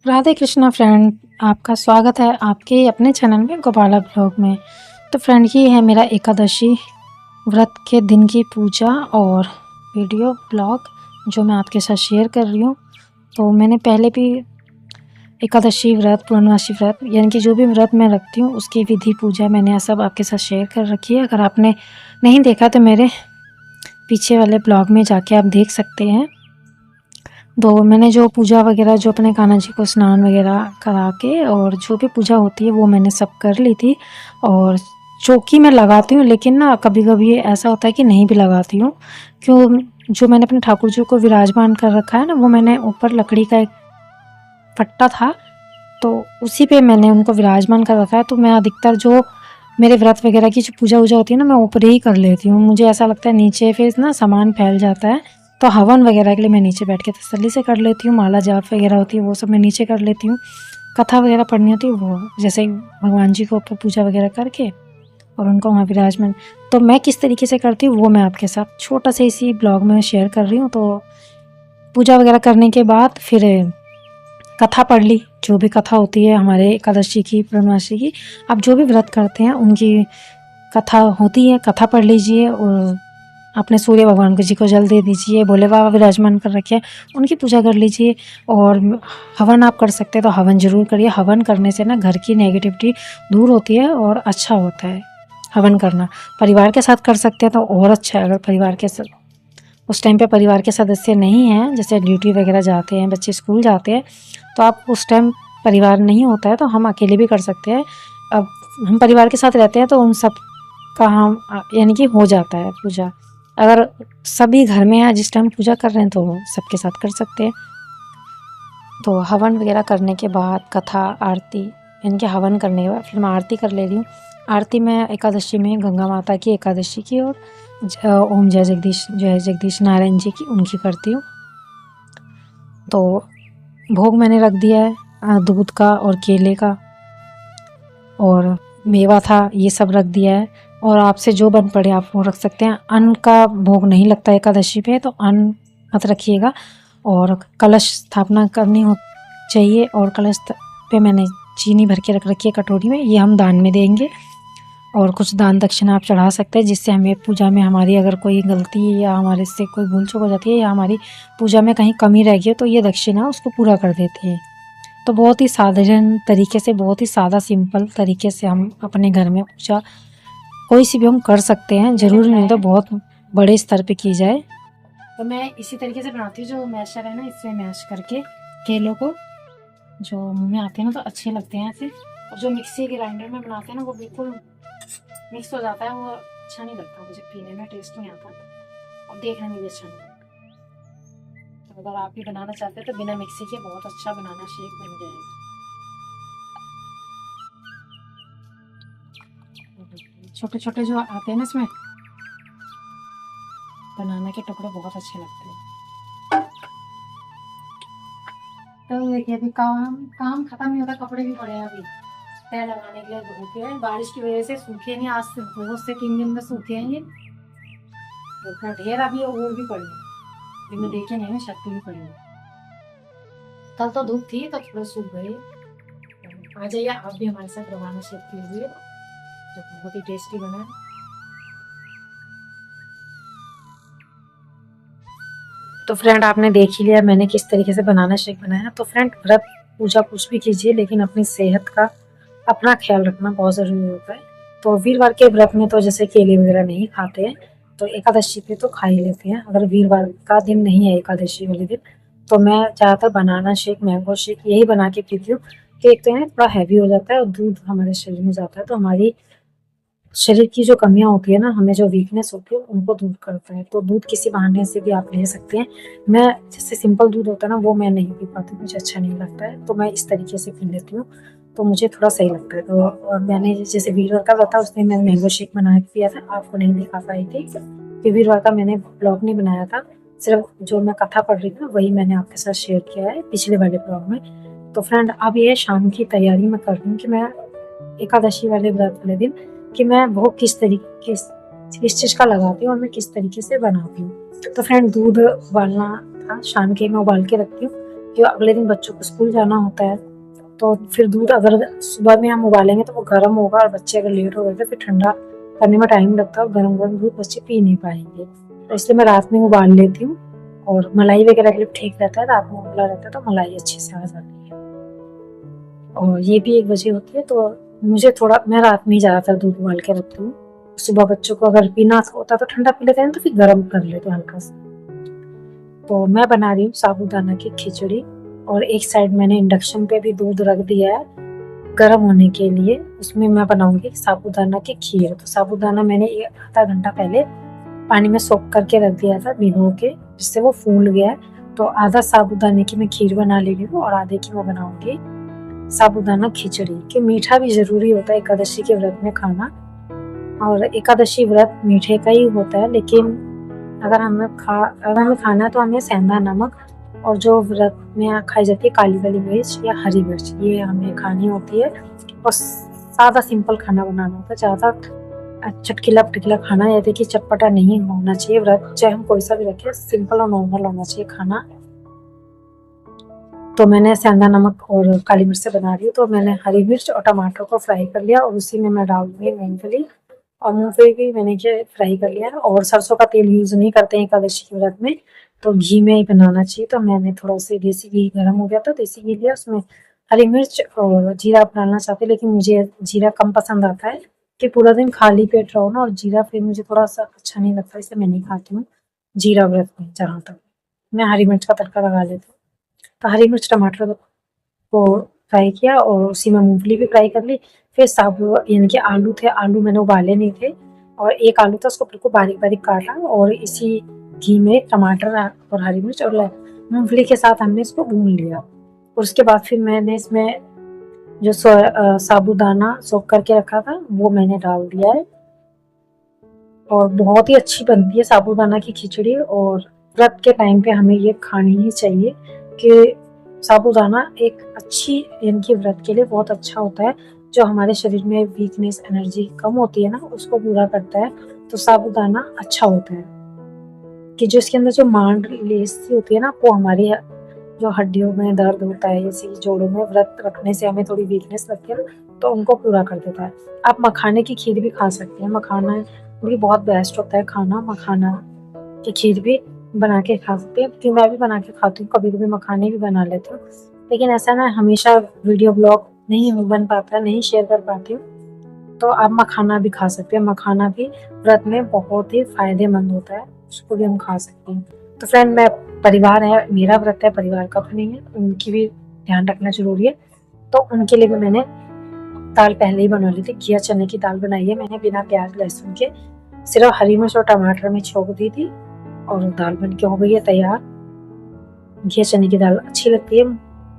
Radhe Krishna friend, आपका स्वागत है आपके अपने चैनल में गोपाला ब्लॉग में। तो फ्रेंड, ये है मेरा एकादशी व्रत के दिन की पूजा और वीडियो ब्लॉग जो मैं आपके साथ शेयर कर रही हूँ। तो मैंने पहले भी एकादशी व्रत, पूर्णमासी व्रत यानी कि जो भी व्रत मैं रखती हूँ उसकी विधि पूजा मैंने सब आपके साथ शेयर कर रखी है। अगर आपने नहीं देखा तो मेरे पीछे वाले ब्लॉग में जाके आप देख सकते हैं। तो मैंने जो पूजा वगैरह, जो अपने कान्हा जी को स्नान वगैरह करा के और जो भी पूजा होती है वो मैंने सब कर ली थी। और चौकी मैं लगाती हूँ, लेकिन ना कभी कभी ऐसा होता है कि नहीं भी लगाती हूँ। क्यों? जो मैंने अपने ठाकुर जी को विराजमान कर रखा है ना, वो मैंने ऊपर लकड़ी का एक पट्टा था तो उसी पे मैंने उनको विराजमान कर रखा है। तो मैं अधिकतर जो मेरे व्रत वगैरह की जो पूजा वूजा होती है ना, मैं ऊपर ही कर लेती हूँ। मुझे ऐसा लगता है नीचे फिर ना सामान फैल जाता है, तो हवन वगैरह के लिए मैं नीचे बैठ के तसल्ली से कर लेती हूँ। माला जाप वगैरह होती है वो सब मैं नीचे कर लेती हूँ। कथा वगैरह पढ़नी होती है वो जैसे भगवान जी को ऊपर पूजा वगैरह करके और उनको वहाँ विराजमान। तो मैं किस तरीके से करती हूँ वो मैं आपके साथ छोटा सा इसी ब्लॉग में शेयर कर रही हूँ। तो पूजा वगैरह करने के बाद फिर कथा पढ़ ली, जो भी कथा होती है हमारे एकादशी की, पूर्णमासी की, आप जो भी व्रत करते हैं उनकी कथा होती है, कथा पढ़ लीजिए। और अपने सूर्य भगवान को जी को जल दे दीजिए, भोले बाबा विराजमान कर रखे हैं उनकी पूजा कर लीजिए। और हवन आप कर सकते हैं तो हवन ज़रूर करिए। हवन करने से ना घर की नेगेटिविटी दूर होती है और अच्छा होता है हवन करना। परिवार के साथ कर सकते हैं तो और अच्छा है। अगर परिवार के साथ उस टाइम पे परिवार के सदस्य नहीं हैं, जैसे ड्यूटी वगैरह जाते हैं, बच्चे स्कूल जाते हैं, तो आप उस टाइम परिवार नहीं होता है तो हम अकेले भी कर सकते हैं। अब हम परिवार के साथ रहते हैं तो उन सब का हम यानी कि हो जाता है पूजा। अगर सभी घर में हैं जिस टाइम पूजा कर रहे हैं तो सबके साथ कर सकते हैं। तो हवन वगैरह करने के बाद कथा आरती, यानी कि हवन करने के बाद फिर मैं आरती कर ले रही हूँ। आरती मैं एकादशी में गंगा माता की एकादशी की और ओम जय जगदीश नारायण जी की उनकी करती हूँ। तो भोग मैंने रख दिया है दूध का और केले का और मेवा था, ये सब रख दिया है। और आपसे जो बन पड़े आप वो रख सकते हैं। अन्न का भोग नहीं लगता एकादशी पे, तो अन्न मत रखिएगा। और कलश स्थापना करनी हो चाहिए और कलश पे मैंने चीनी भर के रख रखी है कटोरी में, ये हम दान में देंगे। और कुछ दान दक्षिणा आप चढ़ा सकते हैं जिससे हमें पूजा में हमारी अगर कोई गलती या हमारे से कोई भूल चूक हो जाती है या हमारी पूजा में कहीं कमी रह गई है तो ये दक्षिणा उसको पूरा कर देती है। तो बहुत ही साधारण तरीके से, बहुत ही सादा सिंपल तरीके से हम अपने घर में पूजा कोई सी भी हम कर सकते हैं। ज़रूरी नहीं तो बहुत बड़े स्तर पे की जाए। तो मैं इसी तरीके से बनाती हूँ। जो मैशर है ना, इससे मैश करके केलों को जो मुँह में आते हैं ना तो अच्छे लगते हैं ऐसे। और जो मिक्सी ग्राइंडर में बनाते हैं ना वो बिल्कुल मिक्स हो जाता है, वो अच्छा नहीं लगता मुझे, पीने में टेस्ट नहीं आता और देखने में भी अच्छा नहीं लगता। तो अगर आप भी बनाना चाहते हैं तो बिना मिक्सी के बहुत अच्छा बनाना शेक बन जाएगा। छोटे छोटे जो आते हैं ना इसमें बनाना के टुकड़े बहुत अच्छे लगते हैं। तो देखिए अभी काम खत्म नहीं होता, कपड़े भी पड़े हैं अभी तय लगाने के लिए धूपे हैं। बारिश की वजह से सूखे नहीं, आज से 2 से 3 दिन में सूखेंगे। तो ढेर अभी और भी पड़े हैं, मैं देखे नहीं, छत पे भी पड़े हैं। कल तो धूप थी तो थोड़े सूख गए। आ जाइए आप भी हमारे साथ रवाना शेक के लिए, जो बहुत ही टेस्टी बना है। तो फ्रेंड, आपने देख ही लिया मैंने किस तरीके से बनाना शेक बनाया। तो फ्रेंड, व्रत पूजा कुछ भी कीजिए लेकिन अपनी सेहत का अपना ख्याल रखना बहुत ज़रूरी होता है। तो वीरवार के व्रत में तो जैसे केले वगैरह नहीं खाते हैं, तो एकादशी पे तो खा ही लेते हैं। अगर वीरवार का दिन नहीं है एकादशी वाले दिन, तो मैं ज़्यादातर बनाना शेक, मैंगो शेक यही बना के पीती हूँ। कि एक तो है थोड़ा हैवी हो जाता है और दूध हमारे शरीर में जाता है तो हमारी शरीर की जो कमियां होती है ना, हमें जो वीकनेस होती है उनको दूर करता है। तो दूध किसी बहाने से भी आप ले सकते हैं। मैं जैसे सिंपल दूध होता है ना वो मैं नहीं पी पाती, मुझे अच्छा नहीं लगता है, तो मैं इस तरीके से पी लेती हूँ, तो मुझे थोड़ा सही लगता है। तो और मैंने जैसे वीरवार का बताया उस दिन मैंने मैंगो शेक बना के पिया था, आपको नहीं दिखा पाई थी कि वीरवार का मैंने ब्लॉग नहीं बनाया था, सिर्फ जो मैं कथा पढ़ रही थी ना वही मैंने आपके साथ शेयर किया है पिछले वाले ब्लॉग में। तो फ्रेंड, अब ये शाम की तैयारी मैं कर रही हूँ कि मैं एकादशी वाले व्रत वाले दिन कि मैं भोग किस तरीके किस चीज़ का लगाती हूँ और मैं किस तरीके से बनाती हूँ। तो फ्रेंड, दूध उबालना था, शाम के मैं उबाल के रखती हूँ कि अगले दिन बच्चों को स्कूल जाना होता है। तो फिर दूध अगर सुबह में हम उबालेंगे तो वो गर्म होगा, और बच्चे अगर लेट हो गए तो फिर ठंडा करने में टाइम लगता है और गर्म गर्म दूध बच्चे पी नहीं पाएंगे। तो इसलिए मैं रात में उबाल लेती हूँ, और मलाई वगैरह के लिए ठीक रहता है, रात में उबला रहता है तो मलाई अच्छे से आ जाती है। और ये भी एक वजह होती है। तो मुझे थोड़ा, मैं रात में ही ज़्यादातर दूध उबाल के रखती हूँ। सुबह बच्चों को अगर पीना होता तो ठंडा पी लेते हैं, तो फिर गर्म कर लेते हैं हल्का सा। तो मैं बना रही हूँ साबूदाना की खिचड़ी, और एक साइड मैंने इंडक्शन पे भी दूध रख दिया है गर्म होने के लिए। उसमें मैं बनाऊंगी साबूदाना की खीर। तो साबूदाना मैंने आधा घंटा पहले पानी में सोख करके रख दिया था भिगो के, जिससे वो फूल गया है। तो आधा साबूदाने की मैं खीर बना ले रही हूँ, और आधे की मैं बनाऊंगी साबूदाना खिचड़ी। कि मीठा भी जरूरी होता है एकादशी के व्रत में खाना, और एकादशी व्रत मीठे का ही होता है। लेकिन अगर हमें खाना है तो हमें सेंधा नमक, और जो व्रत में खाई जाती है काली वाली मिर्च या हरी मिर्च, ये हमें खानी होती है। और सादा सिंपल खाना बनाना होता है, ज़्यादा चटकीला पटकीला खाना, या देखिए चटपटा नहीं होना चाहिए। व्रत चाहे हम कोई सा भी रखें, सिंपल और नॉर्मल होना चाहिए खाना। तो मैंने सेंधा नमक और काली मिर्च से बना रही हूँ। तो मैंने हरी मिर्च और टमाटर को फ्राई कर लिया, और उसी में मैं डाल दूँगी मूंगफली, और मूंगफली भी मैंने फ्राई कर लिया है। और सरसों का तेल यूज़ नहीं करते हैं एकादशी के व्रत में, तो घी में ही बनाना चाहिए। तो मैंने थोड़ा सा देसी घी गर्म हो गया था, देसी घी लिया, उसमें हरी मिर्च और जीरा आप डालना चाहते, लेकिन मुझे जीरा कम पसंद आता है कि पूरा दिन खाली पेट रहो ना, और जीरा फिर मुझे थोड़ा सा अच्छा नहीं लगता, इसलिए मैं नहीं खाती हूँ जीरा व्रत में। जहाँ तक मैं हरी मिर्च का तड़का लगा लेती हूँ। तो हरी मिर्च टमाटर को फ्राई किया, और उसी में मूंगफली भी फ्राई कर ली। फिर साबु यानी कि आलू थे, आलू मैंने उबाले नहीं थे, और एक आलू था उसको बिल्कुल बारीक बारीक काटा, और इसी घी में टमाटर और हरी मिर्च और मूंगफली के साथ हमने इसको भून लिया। और उसके बाद फिर मैंने इसमें जो साबूदाना सोख करके रखा था वो मैंने डाल दिया है। और बहुत ही अच्छी बनती है साबूदाना की खिचड़ी, और व्रत के टाइम पे हमें ये खानी ही चाहिए। कि साबूदाना एक अच्छी, यानी कि व्रत के लिए बहुत अच्छा होता है। जो हमारे शरीर में वीकनेस, एनर्जी कम होती है ना, उसको पूरा करता है। तो साबूदाना अच्छा होता है कि जो इसके अंदर जो मांसपेशी होती है ना, वो हमारी जो हड्डियों में दर्द होता है, जैसे जोड़ों में व्रत रखने से हमें थोड़ी वीकनेस लगती है ना, तो उनको पूरा कर देता है। आप मखाने की खीर भी खा सकते हैं, मखाना भी बहुत बेस्ट होता है खाना। मखाना की खीर भी बना के खा सकते हैं, क्योंकि मैं भी बना के खाती हूँ, कभी कभी मखाने भी बना लेती हूँ। लेकिन ऐसा ना हमेशा वीडियो ब्लॉग नहीं बन पाता, नहीं शेयर कर पाती हूँ, तो आप मखाना भी खा सकते हैं। मखाना भी व्रत में बहुत ही फायदेमंद होता है, उसको भी हम खा सकते हैं। तो फ्रेंड, मैं परिवार है, मेरा व्रत है, परिवार का तो नहीं है, उनकी भी ध्यान रखना जरूरी है। तो उनके लिए भी मैंने दाल पहले ही बना ली थी। घिया चने की दाल बनाई है मैंने बिना प्याज लहसुन के, सिर्फ हरी मिर्च और टमाटर में छोक दी थी, और दाल बन के हो गई है तैयार। घिया चने की दाल अच्छी लगती है,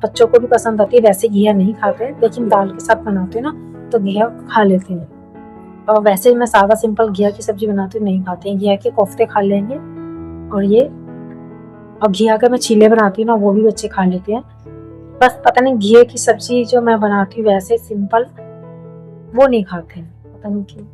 बच्चों को भी पसंद आती है। वैसे घिया नहीं खाते, लेकिन दाल के साथ बनाते हैं ना तो घिया खा लेते हैं। और वैसे मैं सादा सिंपल घिया की सब्जी बनाती हूँ, नहीं खाते हैं। घिया के कोफ्ते खा लेंगे, और ये और घिया का मैं चीले बनाती हूँ ना, वो भी बच्चे खा लेते हैं। बस पता नहीं घिया की सब्जी जो मैं बनाती हूँ वैसे सिंपल, वो नहीं खाते हैं, पता नहीं क्यों,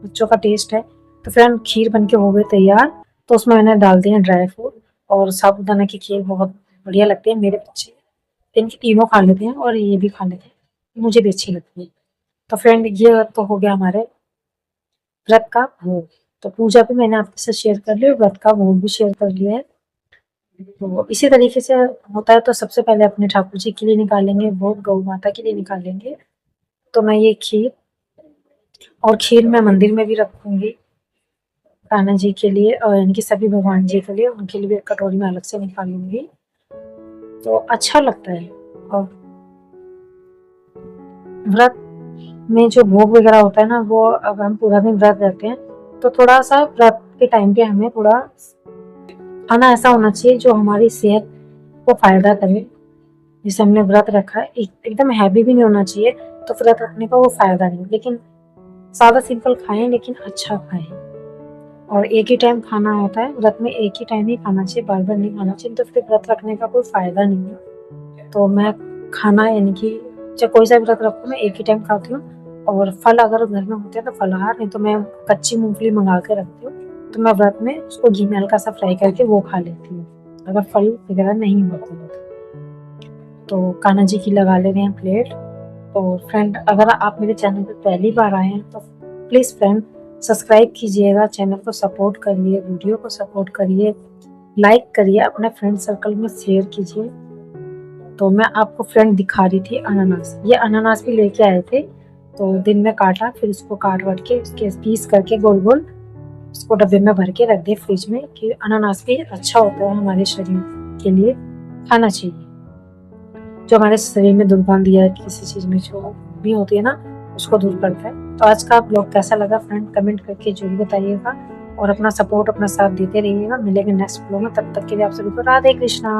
बच्चों का टेस्ट है। तो फ्रेंड, खीर बन के हो गई तैयार। तो उसमें मैंने डाल दिया ड्राई फ्रूट, और साबूदाना की खीर बहुत बढ़िया लगती है। मेरे बच्चे इनकी तीनों खा लेते हैं, और ये भी खा लेते हैं, मुझे भी अच्छी लगती है। तो फ्रेंड, ये तो हो गया हमारे व्रत का भोग। तो पूजा भी मैंने आपके साथ शेयर कर ली, और व्रत का भोग भी शेयर कर लिया है। तो इसी तरीके से होता है। तो सबसे पहले अपने ठाकुर जी के लिए निकालेंगे भोग, गौ माता के लिए निकालेंगे। तो मैं ये खीर, और खीर मैं मंदिर में भी रखूंगी कान्हा जी के लिए, और यानी कि सभी भगवान जी के लिए, उनके लिए भी एक कटोरी में अलग से निकालूंगी। तो अच्छा लगता है। और व्रत में जो भोग वगैरह होता है ना, वो अगर हम पूरा दिन व्रत रहते हैं तो थोड़ा सा व्रत के टाइम पे हमें थोड़ा खाना ऐसा होना चाहिए जो हमारी सेहत को फायदा करे। जैसे हमने व्रत रखा है, एकदम हैवी भी नहीं होना चाहिए, तो व्रत रखने का वो फायदा नहीं। लेकिन सादा सिंपल खाएं, लेकिन अच्छा खाएं। और एक ही टाइम खाना होता है व्रत में, एक ही टाइम ही खाना चाहिए, बार बार नहीं खाना चाहिए। तो फिर व्रत रखने का कोई फायदा नहीं है। तो मैं खाना, यानी कि चाहे कोई सा व्रत रखूँ, मैं एक ही टाइम खाती हूँ। और फल अगर घर में होते हैं तो फलाहार, नहीं तो मैं कच्ची मूंगफली मंगा के रखती हूँ। तो मैं व्रत में उसको घी में हल्का सा फ्राई करके वो खा लेती हूँ, अगर फल वगैरह नहीं होते हैं। तो कान्हा जी की लगा ले रहे हैं प्लेट। तो फ्रेंड अगर आप मेरे चैनल पर पहली बार आए हैं तो प्लीज़ फ्रेंड सब्सक्राइब कीजिएगा, चैनल को सपोर्ट करिए, वीडियो को सपोर्ट करिए, लाइक करिए, अपने फ्रेंड सर्कल में शेयर कीजिए। तो मैं आपको फ्रेंड दिखा रही थी अनानास, ये अनानास भी लेके आए थे, तो दिन में काटा, फिर उसको काट वाट के उसके पीस करके गोल गोल उसको डब्बे में भर के रख दिए फ्रिज में कि अनानास भी अच्छा होता है हमारे शरीर के लिए, खाना चाहिए। जो हमारे शरीर में दुर्गंध या किसी चीज़ में जो भी होती है ना, उसको दूर करता है। तो आज का ब्लॉग कैसा लगा फ्रेंड कमेंट करके जरूर बताइएगा और अपना सपोर्ट अपना साथ देते रहिएगा। मिलेंगे नेक्स्ट ब्लॉग में, तब तक के लिए आप सभी को राधे कृष्णा।